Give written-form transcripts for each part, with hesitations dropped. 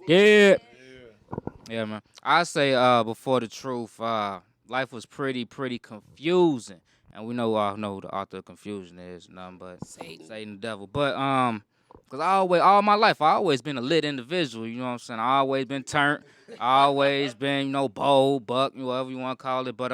Yeah. Yeah, man. I say before the truth, life was pretty confusing. And we know all know who the author of confusion is, nothing but Satan. Satan the devil. But cause I always all my life I always been a lit individual, you know what I'm saying? I always been turned, I always been, bold, buck, whatever you wanna call it. But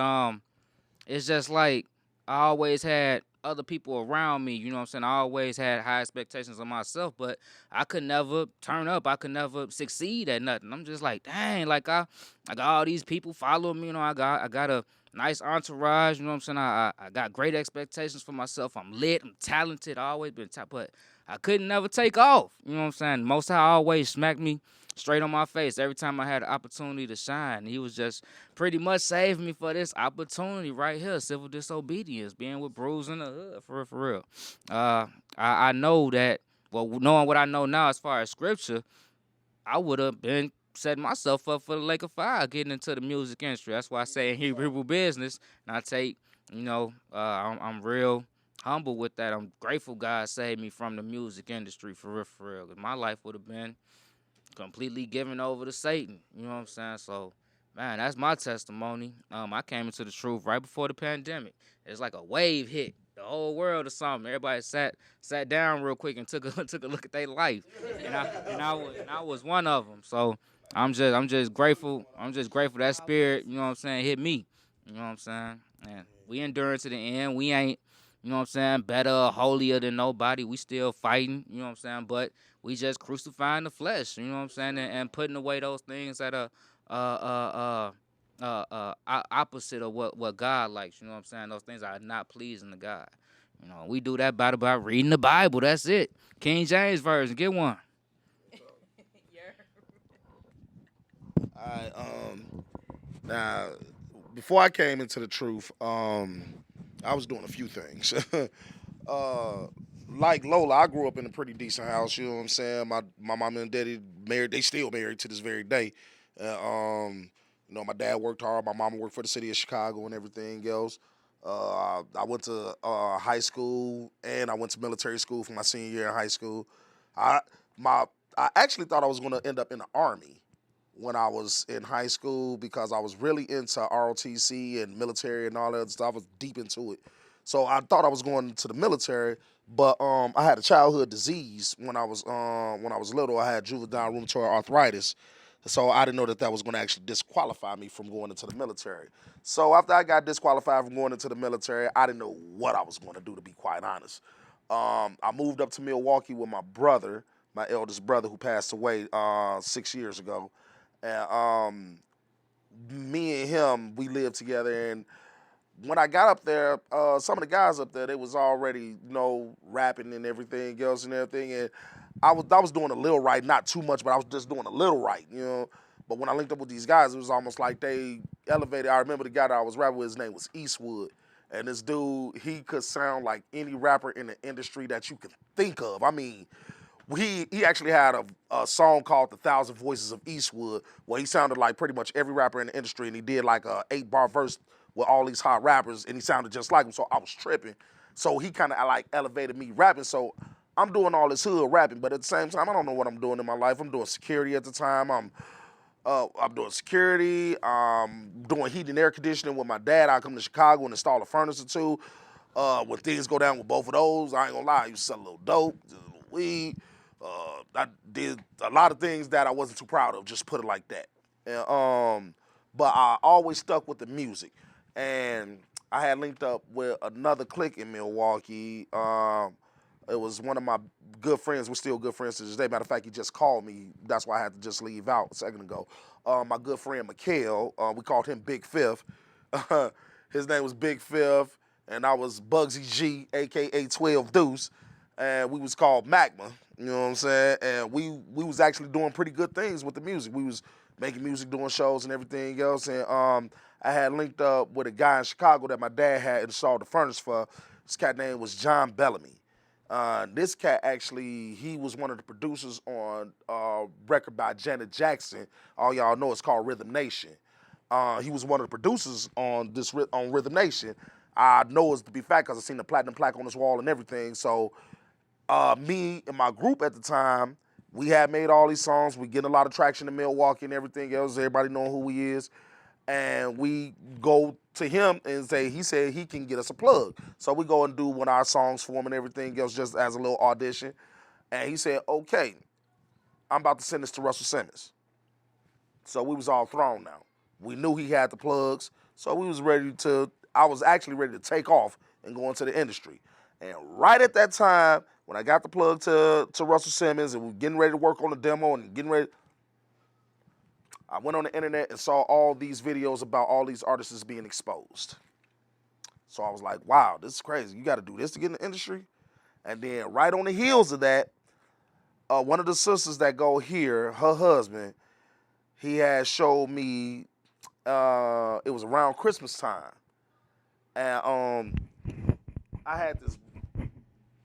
it's just like I always had other people around me, you know what I'm saying? I always had high expectations of myself, but I could never turn up. I could never succeed at nothing. I'm just like, dang, like I got all these people following me, I got a nice entourage, you know what I'm saying? I got great expectations for myself. I'm lit, I'm talented, I always been but I couldn't never take off. You know what I'm saying? Most High always smacked me straight on my face every time I had an opportunity to shine. He was just pretty much saved me for this opportunity right here, civil disobedience, being with Brewz in the hood, for real, for real. I know that, well, knowing what I know now as far as scripture, I would have been setting myself up for the lake of fire getting into the music industry. That's why I say in Hebrew business, and I take, I'm real humble with that. I'm grateful God saved me from the music industry, for real, for real. 'Cause my life would have been completely given over to Satan. You know what I'm saying? So, man, that's my testimony. I came into the truth right before the pandemic. It's like a wave hit the whole world or something. Everybody sat down real quick and took a took a look at their life, and I was one of them. So I'm just grateful. I'm just grateful that spirit. You know what I'm saying? Hit me. You know what I'm saying? And we enduring to the end. We ain't. You know what I'm saying? Better or holier than nobody. We still fighting. You know what I'm saying? But we just crucifying the flesh, you know what I'm saying, and putting away those things that are opposite of what God likes. You know what I'm saying? Those things are not pleasing to God. We do that by reading the Bible. That's it. King James version, get one. I now before I came into the truth, I was doing a few things. uh, like Lola, I grew up in a pretty decent house. You know what I'm saying? My mom and daddy married. They still married to this very day. My dad worked hard. My mama worked for the city of Chicago and everything else. I went to high school and I went to military school for my senior year in high school. I my I actually thought I was going to end up in the army when I was in high school because I was really into ROTC and military and all that stuff. I was deep into it. So I thought I was going to the military, but I had a childhood disease when I was little. I had juvenile rheumatoid arthritis, so I didn't know that was going to actually disqualify me from going into the military. So after I got disqualified from going into the military, I didn't know what I was going to do, to be quite honest. I moved up to Milwaukee with my brother, my eldest brother, who passed away 6 years ago. And me and him, we lived together. And when I got up there, some of the guys up there, they was already, rapping and everything else and everything. And I was doing a little right, not too much, but I was just doing a little right. But when I linked up with these guys, it was almost like they elevated. I remember the guy that I was rapping with, his name was Eastwood. And this dude, he could sound like any rapper in the industry that you could think of. I mean, he actually had a song called "The Thousand Voices of Eastwood," where he sounded like pretty much every rapper in the industry, and he did like a 8 bar verse with all these hot rappers, and he sounded just like him. So I was tripping. So he kind of like elevated me rapping. So I'm doing all this hood rapping, but at the same time, I don't know what I'm doing in my life. I'm doing security at the time. I'm doing security. Doing heat and air conditioning with my dad. I come to Chicago and install a furnace or two. When things go down with both of those, I ain't gonna lie, I used to sell a little dope, a little weed. I did a lot of things that I wasn't too proud of, just put it like that. But I always stuck with the music. And I had linked up with another clique in Milwaukee. It was one of my good friends. We're still good friends to this day. Matter of fact, he just called me. That's why I had to just leave out a second ago. My good friend Mikhail, we called him Big Fifth. His name was Big Fifth, and I was Bugsy G, aka 12 Deuce, and we was called Magma. You know what I'm saying? And we was actually doing pretty good things with the music. We was making music, doing shows and everything else. And I had linked up with a guy in Chicago that my dad had installed the furnace for. This cat name was John Bellamy. This cat actually, he was one of the producers on a record by Janet Jackson. All y'all know it's called Rhythm Nation. He was one of the producers on on Rhythm Nation. I know it's to be fact because I seen the platinum plaque on his wall and everything. So me and my group at the time, We had made all these songs. We getting a lot of traction in Milwaukee and everything else. Everybody knowing who he is. And we go to him and he said he can get us a plug. So we go and do one of our songs for him and everything else just as a little audition. And he said, okay, I'm about to send this to Russell Simmons. So we was all thrown now. We knew he had the plugs. So I was actually ready to take off and go into the industry. And right at that time, when I got the plug to Russell Simmons and we were getting ready to work on the demo and getting ready, I went on the internet and saw all these videos about all these artists being exposed. So I was like, wow, this is crazy. You got to do this to get in the industry? And then right on the heels of that, one of the sisters that go here, her husband, he had showed me, it was around Christmas time. And I had this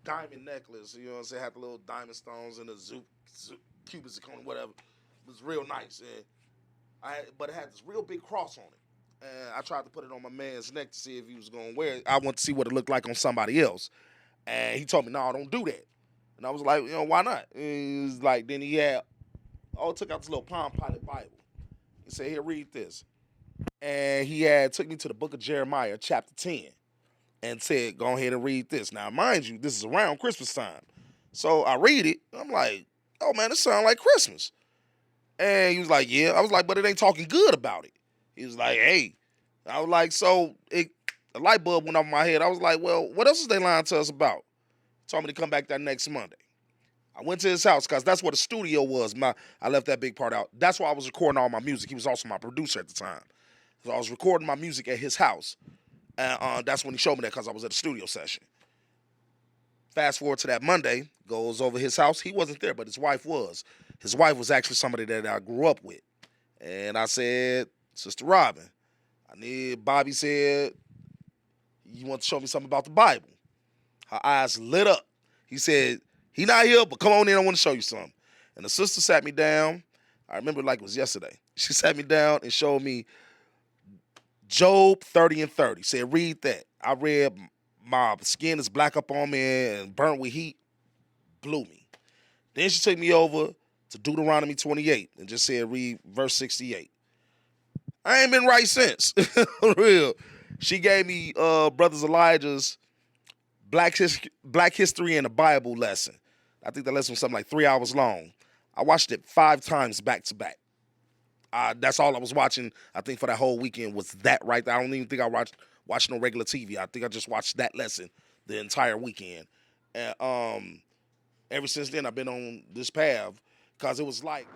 diamond necklace, you know what I'm saying? Had the little diamond stones and the Cupid's zirconia, whatever. It was real nice. And but it had this real big cross on it. And I tried to put it on my man's neck to see if he was going to wear it. I wanted to see what it looked like on somebody else. And he told me, no, don't do that. And I was like, why not? And he was like, then he took out this little Palm Pilot Bible. He said, here, read this. And he took me to the book of Jeremiah, chapter 10, and said, go ahead and read this. Now, mind you, this is around Christmas time. So I read it. I'm like, oh, man, this sounds like Christmas. And he was like, yeah. I was like, but it ain't talking good about it. He was like, hey. I was like, so a light bulb went off my head. I was like, well, what else is they lying to us about? He told me to come back that next Monday. I went to his house because that's where the studio was. I left that big part out. That's why I was recording all my music. He was also my producer at the time. So I was recording my music at his house. And that's when he showed me that because I was at the studio session. Fast forward to that Monday, goes over his house. He wasn't there, but his wife was. His wife was actually somebody that I grew up with. And I said, Sister Robin, Bobby said, you want to show me something about the Bible? Her eyes lit up. He said, he not here, but come on in, I want to show you something. And the sister sat me down. I remember like it was yesterday. She sat me down and showed me Job 30 and 30. Said, read that. I read, my skin is black up on me and burnt with heat. Blew me. Then she took me over to Deuteronomy 28 and just said, read verse 68. I ain't been right since. Real. She gave me Brothers Elijah's Black History and the Bible lesson. I think that lesson was something like 3 hours long. I watched it 5 times back to back. That's all I was watching, I think, for that whole weekend was that right there. I don't even think I watched no regular TV. I think I just watched that lesson the entire weekend. And ever since then, I've been on this path because it was like